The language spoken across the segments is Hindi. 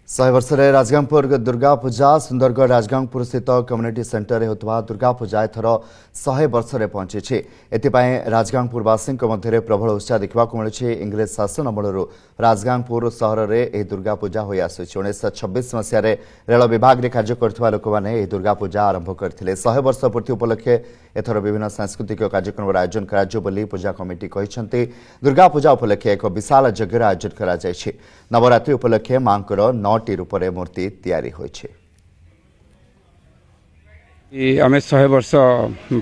100 वर्षरे राजगांगपुर दुर्गा पूजा सुंदरगढ़ राजगांगपुर स्थित कम्युनिटी सेंटर में होता दुर्गा पूजा एथर 100 वर्ष पहुंची एथिपाई राजगांगपुरवासी मध्य प्रबल उत्साह देखा मिली। इंग्रेज शासन अमलू राजगांगपुर सहर में यह दुर्गा पूजा हो आसुची। 1926 मसीह रेल विभाग में कार्य कर लोक मैंने दुर्गा पूजा आरंभ करते। 100 वर्ष पूर्ति उपलक्षे एथर विभिन्न सांस्कृतिक कार्यक्रम आयोजन कर पूजा कमिटी कहते। दुर्गा पूजा उपलक्षे एक विशाल यज्ञ आयोजन कर नवरात्रि उपलक्षे मां 9टी रूपरे मूर्ति तैयारी होइछे। आमे 100 वर्ष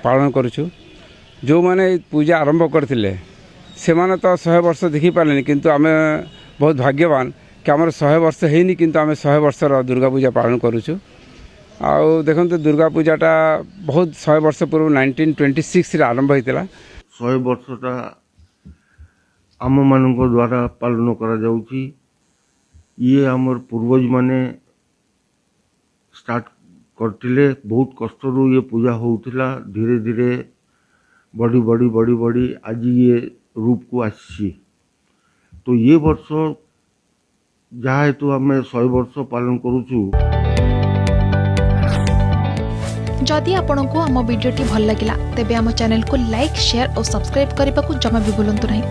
पालन करूछु। जो माने पूजा आरंभ करथिले से माने तो 100 वर्ष देखि पालेनी, किंतु आमे बहुत भाग्यवान कि हमर 100 वर्ष हेनी, किंतु आमे 100 वर्षर दुर्गा पूजा पालन करूछु। आउ देखंतु दुर्गा पूजाटा बहुत 100 वर्ष पूर्व 1926 रे आरंभ होइतिला। 100 वर्षटा आम मानक द्वारा पालन करा जाउची। ये आमर पूर्वज माने स्टार्ट करथिले। बहुत कष्ट रू ये पूजा होउथिला। धीरे धीरे बड़ी बड़ी बड़ी बड़ी आज ये रूप को आसी। तो ये वर्ष जहाँ हेतु आम 100 वर्ष पालन करूछु। जदि आपंक आम भिडी भल लगा तेब आम चैनल को लाइक शेयर और सब्सक्राइब करने को जमा भी भूलु नहीं।